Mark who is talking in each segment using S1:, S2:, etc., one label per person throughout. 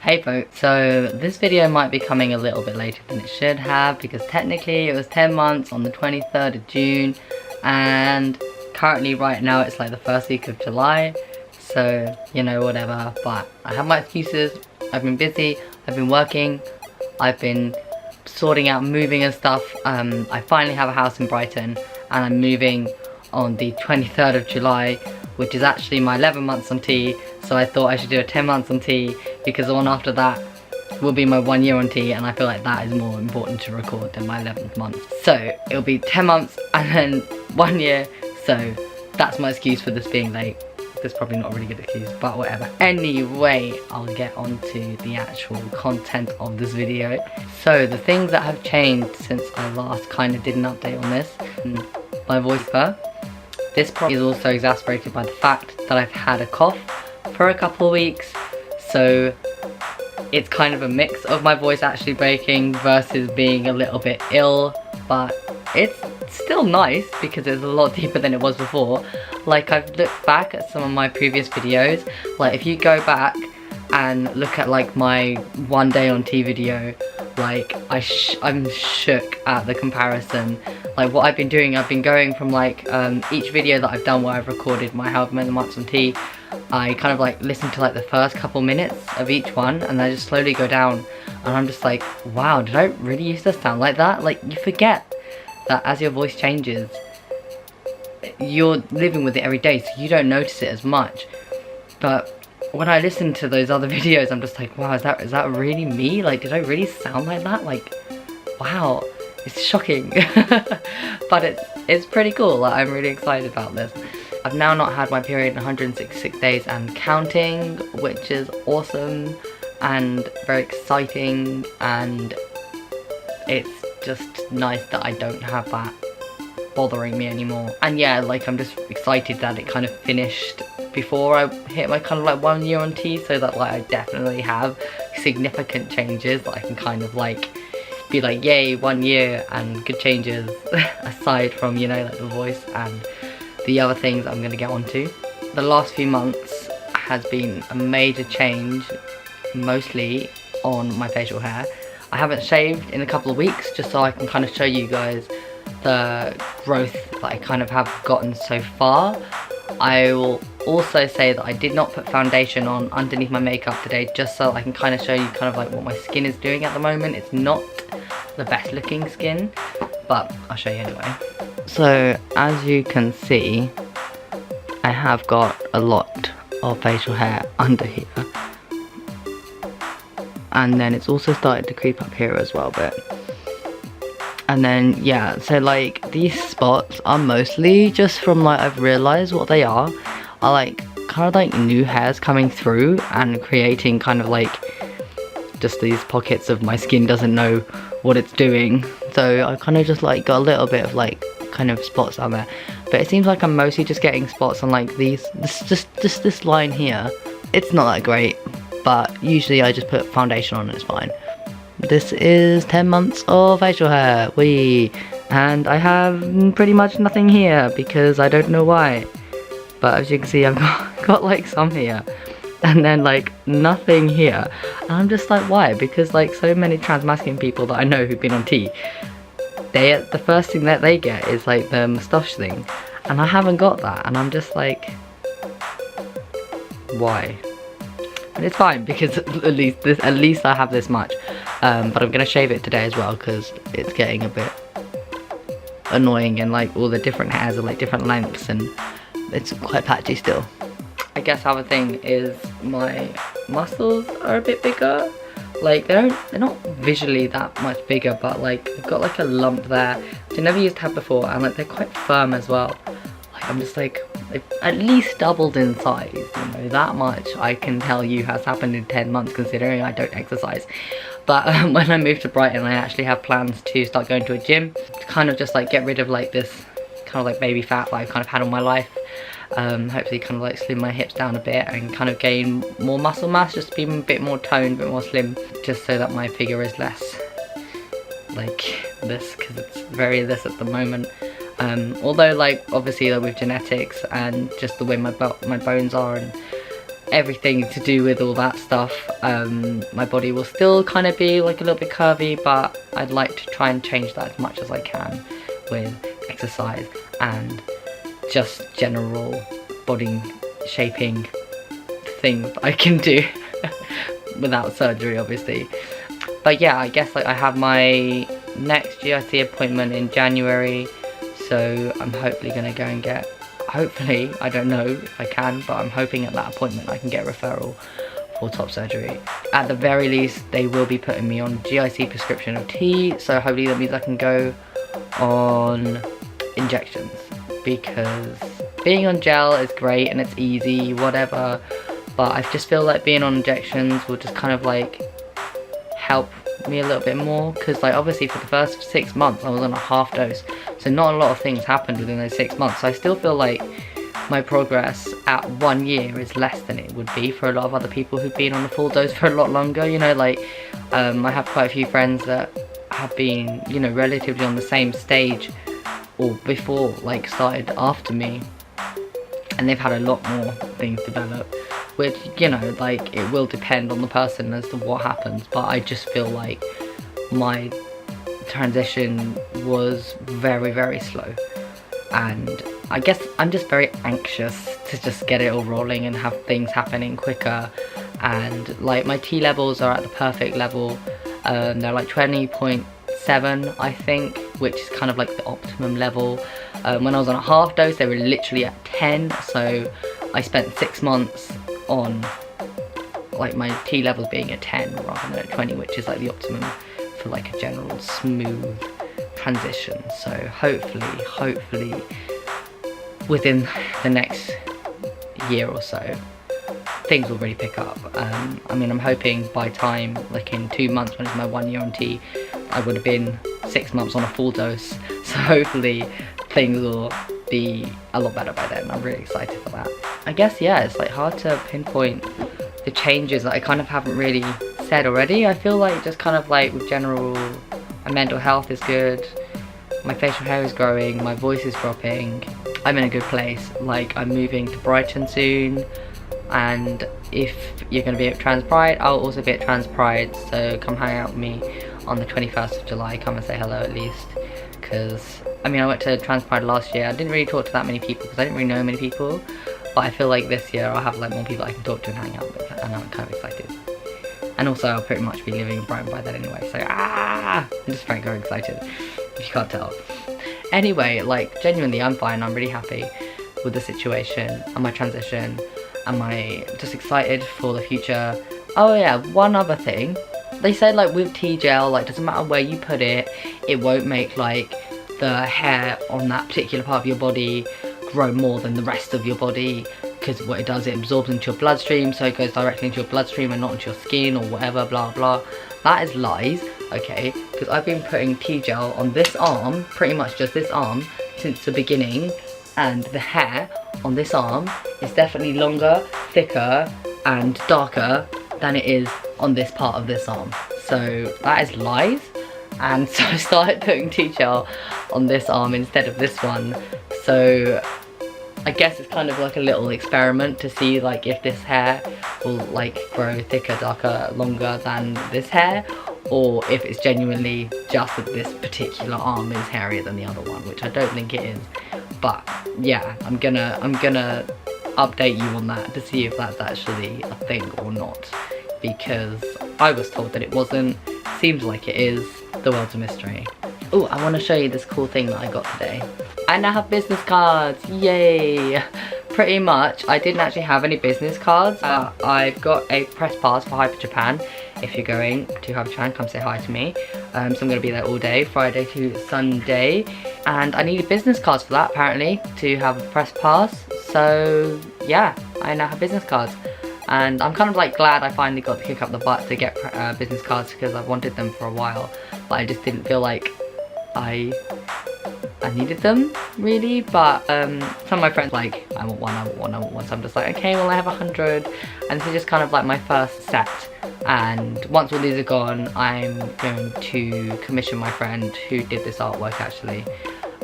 S1: Hey folks, so this video might be coming a little bit later than it should have because technically it was 10 months on the 23rd of June and currently right now it's like the first week of July, so you know, whatever. But I have my excuses. I've been busy, I've been working, I've been sorting out moving and stuff. I finally have a house in Brighton and I'm moving on the 23rd of July, which is actually my 11 months on T, so I thought I should do a 10 months on T because the one after that will be my 1 year on T, and I feel like that is more important to record than my 11th month. So it'll be 10 months and then 1 year, so that's my excuse for this being late. That's probably not a really good excuse, but whatever. Anyway, I'll get on to the actual content of this video. So the things that have changed since I last kind of did an update on this. My voice fur. This problem is also exacerbated by the fact that I've had a cough for a couple of weeks, so it's kind of a mix of my voice actually breaking versus being a little bit ill, but it's still nice because it's a lot deeper than it was before. Like, I've looked back at some of my previous videos, like if you go back and look at like my 1 day on T video, like I'm shook at the comparison. Like what I've been doing, I've been going from like each video that I've done where I've recorded my however many months on T, I kind of like listen to like the first couple minutes of each one and I just slowly go down and I'm just like, wow, did I really used to sound like that? Like, you forget that as your voice changes, you're living with it every day, so you don't notice it as much. But when I listen to those other videos, I'm just like, wow, is that really me? Like, did I really sound like that? Like, wow, it's shocking. But it's pretty cool. Like, I'm really excited about this. I've now not had my period in 166 days and counting, which is awesome and very exciting, and it's just nice that I don't have that bothering me anymore. And yeah, like, I'm just excited that it kind of finished before I hit my kind of like 1 year on T, so that like I definitely have significant changes that I can kind of like be like, yay, 1 year and good changes aside from, you know, like the voice and the other things I'm gonna get onto. The last few months has been a major change, mostly on my facial hair. I haven't shaved in a couple of weeks just so I can kind of show you guys the growth that I kind of have gotten so far. I will also say that I did not put foundation on underneath my makeup today just so I can kind of show you kind of like what my skin is doing at the moment. It's not the best looking skin, but I'll show you anyway. So as you can see, I have got a lot of facial hair under here, and then it's also started to creep up here as well a bit. And then yeah, so like these spots are mostly just from like, I've realized what they are like kind of like new hairs coming through and creating kind of like just these pockets of my skin doesn't know what it's doing. So I kind of just like got a little bit of like kind of spots on there, but it seems like I'm mostly just getting spots on like this line here. It's not that great, but usually I just put foundation on and it's fine. This is 10 months of facial hair, and I have pretty much nothing here because I don't know why. But as you can see, I've got like some here, and then like nothing here. And I'm just like, why? Because like so many trans masculine people that I know who've been on T, the first thing that they get is like the moustache thing, and I haven't got that, and I'm just like, why? And it's fine because at least I have this much. But I'm gonna shave it today as well because it's getting a bit annoying, and like all the different hairs are like different lengths and it's quite patchy still. I guess other thing is my muscles are a bit bigger. Like they're not visually that much bigger, but like they've got like a lump there which I never used to have before, and like they're quite firm as well. Like I'm just like, they've at least doubled in size, you know, that much I can tell you has happened in 10 months considering I don't exercise. But when I move to Brighton, I actually have plans to start going to a gym to kind of just like get rid of like this kind of like baby fat that I've kind of had all my life. Hopefully kind of like slim my hips down a bit and kind of gain more muscle mass, just to be a bit more toned, a bit more slim, just so that my figure is less like this, because it's very this at the moment. Although like obviously like with genetics and just the way my bones are and everything to do with all that stuff. My body will still kind of be like a little bit curvy, but I'd like to try and change that as much as I can with exercise and just general body shaping things I can do without surgery, obviously. But yeah, I guess like I have my next GIC appointment in January, so I'm hopefully gonna go and get, hopefully, I don't know if I can, but I'm hoping at that appointment I can get a referral for top surgery. At the very least, they will be putting me on GIC prescription of tea, so hopefully that means I can go on injections, because being on gel is great and it's easy, whatever, but I just feel like being on injections will just kind of like help me a little bit more, because like obviously for the first 6 months I was on a half dose, so not a lot of things happened within those 6 months, so I still feel like my progress at 1 year is less than it would be for a lot of other people who've been on a full dose for a lot longer, you know, like I have quite a few friends that have been, you know, relatively on the same stage or before, like started after me, and they've had a lot more things develop, which, you know, like it will depend on the person as to what happens, but I just feel like my transition was very, very slow, and I guess I'm just very anxious to just get it all rolling and have things happening quicker. And like my T levels are at the perfect level, they're like 20.7 I think, which is kind of like the optimum level. When I was on a half dose they were literally at 10, so I spent 6 months on like my T levels being at 10 rather than at 20, which is like the optimum for like a general smooth transition. So hopefully within the next year or so things will really pick up. I mean, I'm hoping by time, like in 2 months when it's my 1 year on T, I would have been 6 months on a full dose, so hopefully things will be a lot better by then. I'm really excited for that. I guess, yeah, it's like hard to pinpoint the changes that I kind of haven't really said already. I feel like just kind of like with general, my mental health is good, my facial hair is growing, my voice is dropping, I'm in a good place. Like I'm moving to Brighton soon, and if you're going to be at Trans Pride, I'll also be at Trans Pride, so come hang out with me on the 21st of July, come and say hello at least, because I mean I went to Trans Pride last year, I didn't really talk to that many people because I didn't really know many people, but I feel like this year I'll have like more people I can talk to and hang out with, and I'm kind of excited. And also I'll pretty much be living in Brighton by then anyway, so I'm just very, very excited, if you can't tell. Anyway, like genuinely I'm fine, I'm really happy with the situation and my transition, and I'm just excited for the future. Oh yeah, one other thing, they said like with T-gel, like doesn't matter where you put it, it won't make like the hair on that particular part of your body grow more than the rest of your body, because what it does, it absorbs into your bloodstream, so it goes directly into your bloodstream and not into your skin or whatever, blah blah. That is lies, okay, because I've been putting T-gel on this arm, pretty much just this arm, since the beginning, and the hair on this arm is definitely longer, thicker and darker than it is on this part of this arm. So that is lies, and so I started putting T-gel on this arm instead of this one. So I guess it's kind of like a little experiment to see like if this hair will like grow thicker, darker, longer than this hair, or if it's genuinely just that this particular arm is hairier than the other one, which I don't think it is. But yeah, I'm gonna update you on that to see if that's actually a thing or not, because I was told that it wasn't. Seems like it is. The world's a mystery. Oh, I want to show you this cool thing that I got today. I now have business cards, yay! Pretty much, I didn't actually have any business cards. I've got a press pass for Hyper Japan. If you're going to Hyper Japan, come say hi to me. So I'm going to be there all day, Friday to Sunday. And I needed business cards for that, apparently, to have a press pass. So yeah, I now have business cards. And I'm kind of like glad I finally got to kick up the butt to get business cards, because I've wanted them for a while. But I just didn't feel like I needed them really. But some of my friends like, I want one, so I'm just like, okay, well I have 100, and this is just kind of like my first set, and once all these are gone, I'm going to commission my friend who did this artwork. Actually,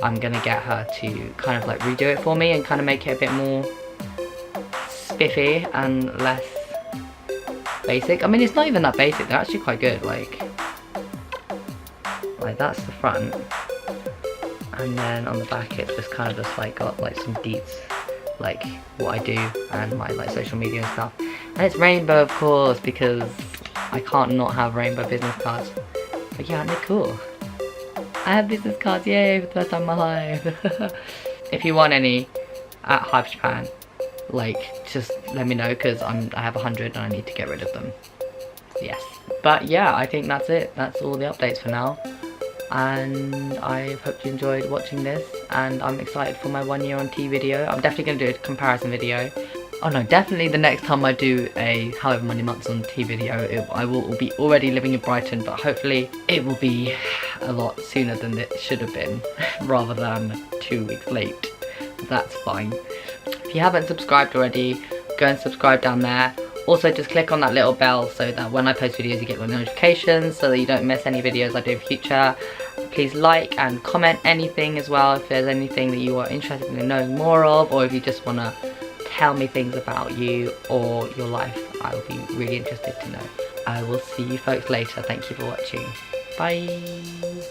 S1: I'm gonna get her to kind of like redo it for me and kind of make it a bit more spiffy and less basic. I mean, it's not even that basic, they're actually quite good. Like that's the front, and then on the back it's just kind of just like got like some deets, like what I do and my like social media and stuff. And it's rainbow, of course, because I can't not have rainbow business cards. But yeah, aren't they cool? I have business cards, yay, for the first time in my life. If you want any at Hype Japan, like, just let me know, because I have 100 and I need to get rid of them. Yes. But yeah, I think that's it. That's all the updates for now. And I hope you enjoyed watching this, and I'm excited for my 1 year on tea video. I'm definitely going to do a comparison video. Oh no, definitely the next time I do a however many months on tea video, I will be already living in Brighton, but hopefully it will be a lot sooner than it should have been, rather than 2 weeks late. That's fine. If you haven't subscribed already, go and subscribe down there. Also, just click on that little bell so that when I post videos you get notifications, so that you don't miss any videos I do in future. Please like and comment anything as well, if there's anything that you are interested in knowing more of, or if you just want to tell me things about you or your life. I will be really interested to know. I will see you folks later. Thank you for watching. Bye.